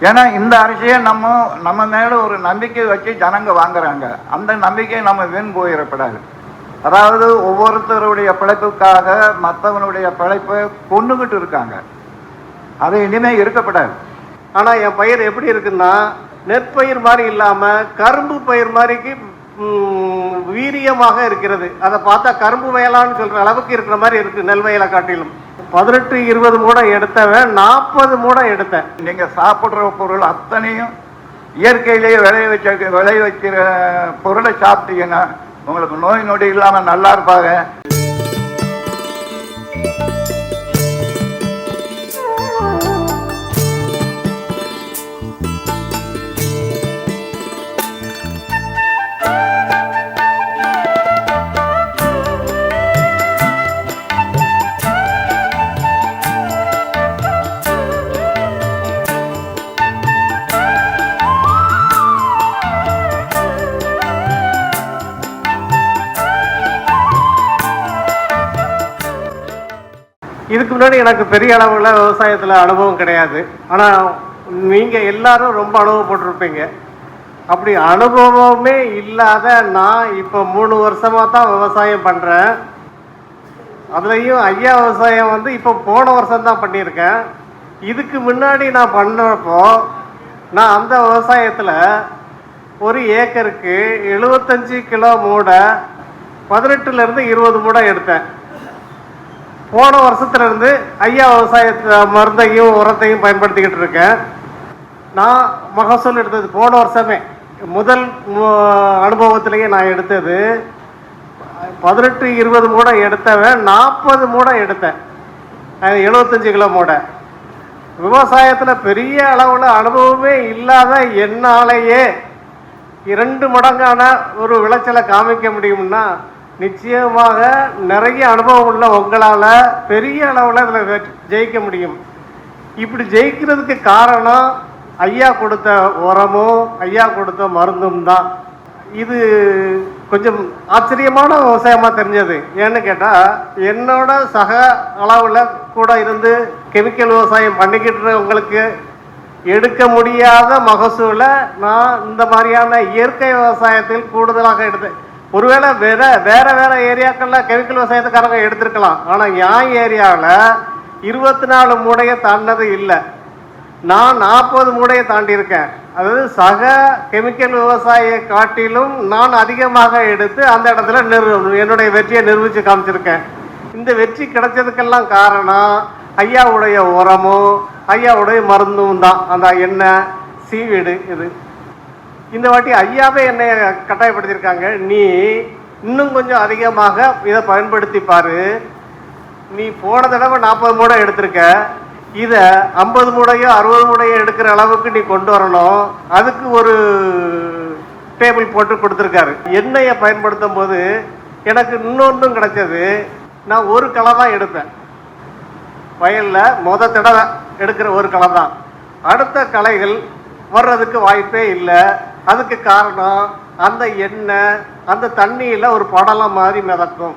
ஏன்னா இந்த அரிசியை நம்ம மேலே ஒரு நம்பிக்கை வச்சு ஜனங்க வாங்குறாங்க. அந்த நம்பிக்கையை நம்ம வீண் போயிடப்படாது. அதாவது ஒவ்வொருத்தருடைய பிழைப்புக்காக மற்றவனுடைய பிழைப்பை கொண்டுகிட்டு இருக்காங்க. அது இனிமேல் இருக்கப்படாது. ஆனால் என் பயிர் எப்படி இருக்குன்னா, நெற்பயிர் மாதிரி இல்லாமல் கரும்பு பயிர் மாதிரிக்கு வீரியமாக இருக்கிறது. அதை பார்த்தா கரும்பு வயலான்னு சொல்கிற அளவுக்கு இருக்கிற மாதிரி இருக்குது. நெல் வயலை காட்டிலும் 18-20 மூடை எடுத்தவன் 40 மூடை எடுத்தேன். நீங்கள் சாப்பிட்ற பொருள் அத்தனையும் இயற்கையிலேயே விளைய வைக்கிற பொருளை சாப்பிட்டீங்கன்னா உங்களுக்கு நோய் நொடி இல்லாமல் நல்லா இருப்பாங்க. இதுக்கு முன்னாடி எனக்கு பெரிய அளவில் விவசாயத்தில் அனுபவம் கிடையாது. ஆனால் நீங்கள் எல்லாரும் ரொம்ப அனுபவப்பட்டிருப்பீங்க. அப்படி அனுபவமே இல்லாத நான் இப்போ 3 வருஷமாக தான் விவசாயம் பண்ணுறேன். அதுலேயும் ஐயா விவசாயம் இப்போ போன வருஷம்தான் பண்ணியிருக்கேன். இதுக்கு முன்னாடி நான் பண்ணப்போ நான் அந்த விவசாயத்தில் ஒரு ஏக்கருக்கு 75 கிலோ மூடை 18லேருந்து 20 மூடை எடுத்தேன். போன வருஷத்துலேருந்து ஐயா விவசாயத்தை மருந்தையும் உரத்தையும் பயன்படுத்திக்கிட்டு இருக்கேன். நான் மகசூல் எடுத்தது போன வருஷமே முதல் அனுபவத்திலேயே நான் எடுத்தது 18-20 மூடை எடுத்தவன் 40 மூடை எடுத்தேன். 75 கிலோ மூடை. விவசாயத்தில் பெரிய அளவில் அனுபவமே இல்லாத என்னாலேயே 2 மடங்கான ஒரு விளைச்சலை காமிக்க முடியும்னா நிச்சயமாக நிறைய அனுபவம் உள்ள உங்களால் பெரிய அளவில் இதில் ஜெயிக்க முடியும். இப்படி ஜெயிக்கிறதுக்கு காரணம் ஐயா கொடுத்த உரமும் ஐயா கொடுத்த மருந்தும் தான். இது கொஞ்சம் ஆச்சரியமான விவசாயமாக தெரிஞ்சது. ஏன்னு கேட்டால் என்னோட சக அளவில் கூட இருந்து கெமிக்கல் விவசாயம் பண்ணிக்கிட்டு உங்களுக்கு எடுக்க முடியாத மகசூலை நான் இந்த மாதிரியான இயற்கை விவசாயத்தில் கூடுதலாக எடுத்தேன். ஒருவேளை வேற ஏரியாக்களில் கெமிக்கல் விவசாயத்துக்காரங்க எடுத்திருக்கலாம். ஆனால் என் ஏரியாவில் 24 மூடையை தாண்டினது இல்லை. நான் 40 மூடையை தாண்டியிருக்கேன். அதாவது சக கெமிக்கல் விவசாயியை காட்டிலும் நான் அதிகமாக எடுத்து அந்த இடத்துல என்னுடைய வெற்றியை நிரூபித்து காமிச்சிருக்கேன். இந்த வெற்றி கிடைச்சதுக்கெல்லாம் காரணம் ஐயாவுடைய உரமும் ஐயாவுடைய மருந்தும் தான். அந்த எண்ணெய் சீவீடு இது இந்த வாட்டி ஐயாவே என்னை கட்டாயப்படுத்தியிருக்காங்க. நீ இன்னும் கொஞ்சம் அதிகமாக இதை பயன்படுத்தி பாரு. நீ போன தடவை 40 மூடை எடுத்திருக்க, இதை 50 மூடையோ 60 மூடையோ எடுக்கிற அளவுக்கு நீ கொண்டு வரணும். அதுக்கு ஒரு டேபிள் போட்டு கொடுத்துருக்காரு. எண்ணெயை பயன்படுத்தும் போது எனக்கு இன்னொன்றும் கிடைச்சது. நான் ஒரு களை தான் எடுப்பேன் வயலில். தடவை எடுக்கிற ஒரு களை தான். அடுத்த களைகள் வர்றதுக்கு வாய்ப்பே இல்லை. அதுக்கு காரணம் அந்த எண்ணெய் அந்த தண்ணியில் ஒரு படலம் மாதிரி மிதக்கும்.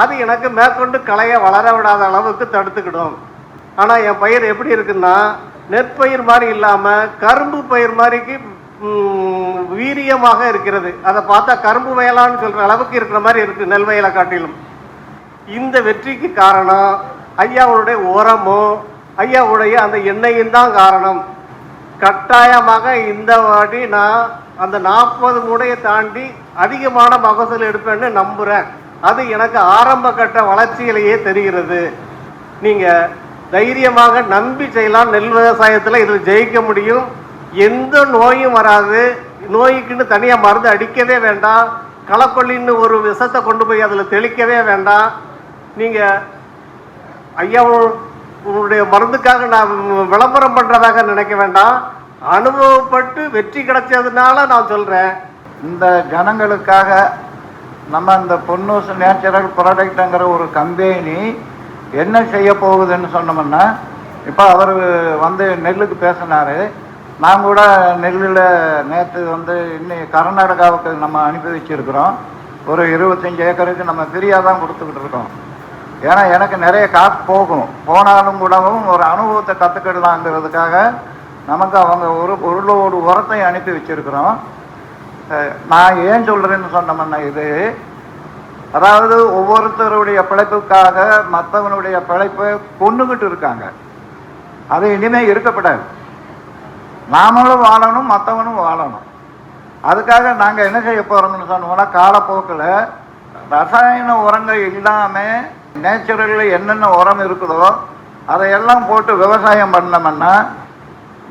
அது எனக்கு மேற்கொண்டு களையை வளர விடாத அளவுக்கு தடுத்துக்கிடும். ஆனால் என் பயிர் எப்படி இருக்குன்னா, நெற்பயிர் மாதிரி இல்லாமல் கரும்பு பயிர் மாதிரிக்கு வீரியமாக இருக்கிறது. அதை பார்த்தா கரும்பு வயலான்னு சொல்கிற அளவுக்கு இருக்கிற மாதிரி இருக்குது நெல் வயலை காட்டிலும். இந்த வெற்றிக்கு காரணம் ஐயாவுடைய உரமும் ஐயாவுடைய அந்த எண்ணெயும் தான் காரணம். கட்டாயமாக இந்த வாட்டி நான் அந்த 40 மூடையை தாண்டி அதிகமான மகசூல் எடுப்பேன்னு நம்புகிறேன். அது எனக்கு ஆரம்ப கட்ட வளர்ச்சியிலேயே தெரிகிறது. நீங்கள் தைரியமாக நம்பி செய்யலாம். நெல் விவசாயத்தில் இதில் ஜெயிக்க முடியும். எந்த நோயும் வராது. நோய்க்குன்னு தனியாக மருந்து அடிக்கவே வேண்டாம். களக்கொல்லின்னு ஒரு விஷத்தை கொண்டு போய் அதில் தெளிக்கவே வேண்டாம். நீங்கள் ஐயாவுடைய மருந்துக்காக நான் விளம்பரம் பண்ணுறதாக நினைக்க வேண்டாம். அனுபவப்பட்டு வெற்றி கிடைச்சதுனால நான் சொல்கிறேன். இந்த ஜனங்களுக்காக நம்ம இந்த பொன்னூஸ் நேச்சுரல் ப்ராடக்ட்டுங்கிற ஒரு கம்பெனி என்ன செய்ய போகுதுன்னு சொன்னோம்னா, இப்போ அவர் நெல்லுக்கு பேசினார். நான் கூட நெல்லில் நேற்று இன்னும் கர்நாடகாவுக்கு நம்ம அனுப்பி வச்சுருக்கிறோம். ஒரு 25 ஏக்கருக்கு நம்ம ஃப்ரீயாக தான் கொடுத்துக்கிட்டு இருக்கோம். ஏன்னா எனக்கு நிறைய காசு போனாலும் கூடவும் ஒரு அனுபவத்தை கற்றுக்கிடலாங்கிறதுக்காக நமக்கு அவங்க ஒரு லோடு உரத்தை அனுப்பி வச்சிருக்கிறோம். நான் ஏன் சொல்றேன்னு சொன்னோம்னா, இது அதாவது ஒவ்வொருத்தருடைய பிழைப்புக்காக மற்றவனுடைய பிழைப்பை கொண்டுகிட்டு இருக்காங்க. அது இனிமே இருக்கப்படாது. நாமளும் வாழணும், மற்றவனும் வாழணும். அதுக்காக நாங்கள் என்ன செய்ய போறோம்னு சொன்னோம்னா, காலப்போக்கில் ரசாயன உரங்கள் இல்லாமல் நேச்சுரலில் என்னென்ன உரம் இருக்குதோ அதையெல்லாம் போட்டு விவசாயம் பண்ணோம்னா,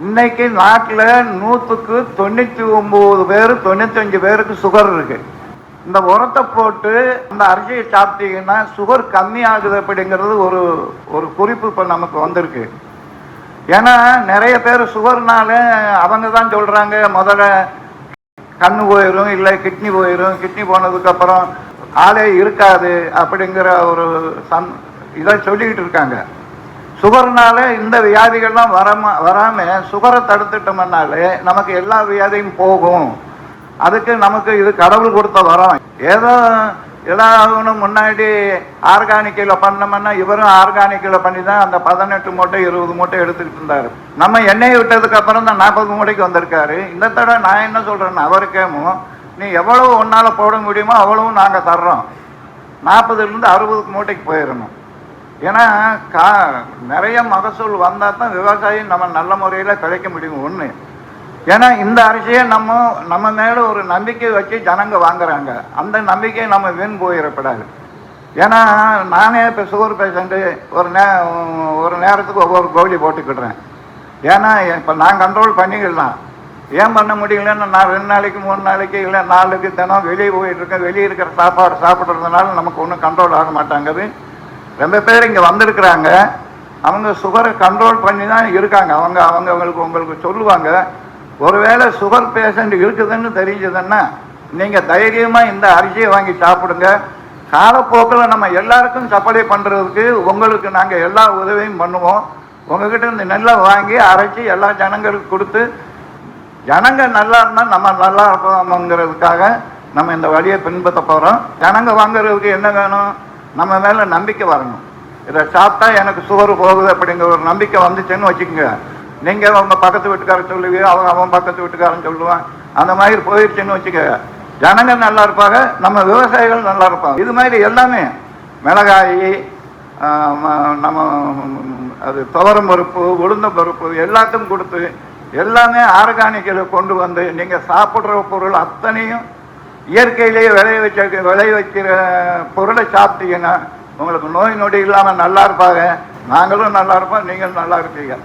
இன்னைக்கு நாட்டில் 100க்கு 99 பேர் 95 பேருக்கு சுகர் இருக்கு. இந்த உரத்தை போட்டு இந்த அரிசியை சாப்பிட்டீங்கன்னா சுகர் கம்மி ஆகுது அப்படிங்கிறது ஒரு குறிப்பு இப்போ நமக்கு வந்திருக்கு. ஏன்னா நிறைய பேர் சுகர்னால அவங்க தான் சொல்றாங்க, முதல்ல கண்ணு போயிடும், இல்லை கிட்னி போயிடும், கிட்னி போனதுக்கப்புறம் ஆளே இருக்காது அப்படிங்கிற ஒரு இதை சொல்லிக்கிட்டு இருக்காங்க. சுகர்னால இந்த வியாதிகள்லாம் வராம சுகரை தடுத்துட்டோம்னாலே நமக்கு எல்லா வியாதியும் போகும். அதுக்கு நமக்கு இது கடவுள் கொடுத்த வரம். ஏதோ எல்லாரும் முன்னாடி ஆர்கானிக்கில் பண்ணோம்னா இவரும் ஆர்கானிக்கில் பண்ணி தான் அந்த 18 மூட்டை 20 மூட்டை எடுத்துக்கிட்டு இருந்தாரு. நம்ம எண்ணெயை விட்டதுக்கு அப்புறம் தான் 40 மூட்டைக்கு வந்திருக்காரு. இந்த தடவை நான் என்ன சொல்றேன்னா, அவருக்கேமோ நீ எவ்வளவு ஒன்னால போட முடியுமோ அவ்வளவும் நாங்கள் தர்றோம், 40லேருந்து 60 மூட்டைக்கு போயிடணும். ஏன்னா நிறைய மகசூல் வந்தால் தான் விவசாயி நம்ம நல்ல முறையில் கிடைக்க முடியும். ஒன்று, ஏன்னா இந்த அரிசியை நம்ம மேலே ஒரு நம்பிக்கை வச்சு ஜனங்க வாங்குறாங்க. அந்த நம்பிக்கையை நம்ம வீண் போயிடப்படாது. ஏன்னா நானே இப்போ சுகர் பேஷண்ட்டு ஒரு நேரத்துக்கு ஒவ்வொரு கோழி போட்டுக்கிடுறேன். ஏன்னா இப்போ நான் கண்ட்ரோல் பண்ணிக்கலாம். ஏன் பண்ண முடியலன்னு நான் 2 நாளைக்கு 3 நாளைக்கு இல்லை 4க்கு தினம் வெளியே போயிட்டுருக்கேன். வெளியே இருக்கிற சாப்பாடு சாப்பிட்றதுனால நமக்கு ஒன்றும் கண்ட்ரோல் ஆக மாட்டாங்குது. ரொம்ப பேர் இங்கே வந்திருக்கிறாங்க, அவங்க சுகரை கண்ட்ரோல் பண்ணி தான் இருக்காங்க. உங்களுக்கு சொல்லுவாங்க, ஒருவேளை சுகர் பேஷண்ட் இருக்குதுன்னு தெரிஞ்சதுன்னா நீங்கள் தைரியமாக இந்த அரிசியை வாங்கி சாப்பிடுங்க. காலப்போக்கில் நம்ம எல்லாருக்கும் சப்ளை பண்ணுறதுக்கு உங்களுக்கு நாங்கள் எல்லா உதவியும் பண்ணுவோம். உங்ககிட்ட இந்த நெல்லை வாங்கி அரைச்சி எல்லா ஜனங்களுக்கு கொடுத்து ஜனங்க நல்லா இருந்தால் நம்ம நல்லா இருப்போம்ங்கிறதுக்காக நம்ம இந்த வழியை பின்பற்ற போகிறோம். ஜனங்க வாங்குறதுக்கு என்ன வேணும்? நம்ம மேலே நம்பிக்கை வரணும். இதை சாப்பிட்டா எனக்கு சுகர் போகுது அப்படிங்கிற ஒரு நம்பிக்கை வந்துச்சுன்னு வச்சுக்கோங்க, நீங்கள் அவங்க பக்கத்து வீட்டுக்காரன் சொல்லுவீங்க, அவன் பக்கத்து வீட்டுக்காரன் சொல்லுவான், அந்த மாதிரி போயிடுச்சுன்னு வச்சுக்க, ஜனங்க நல்லா இருப்பாங்க, நம்ம விவசாயிகள் நல்லா இருப்பாங்க. இது மாதிரி எல்லாமே மிளகாய், நம்ம அது துவரம் பருப்பு, உளுந்த பருப்பு எல்லாத்தையும் கொடுத்து எல்லாமே ஆர்கானிக்கில் கொண்டு வந்து நீங்கள் சாப்பிட்ற பொருள் அத்தனையும் இயற்கையிலேயே விளைவிக்கிற பொருளை சாப்பிட்டீங்கன்னா உங்களுக்கு நோய் நொடி இல்லாமல் நல்லா இருப்பாங்க. நாங்களும் நல்லா இருப்போம், நீங்களும் நல்லா இருப்பீங்க.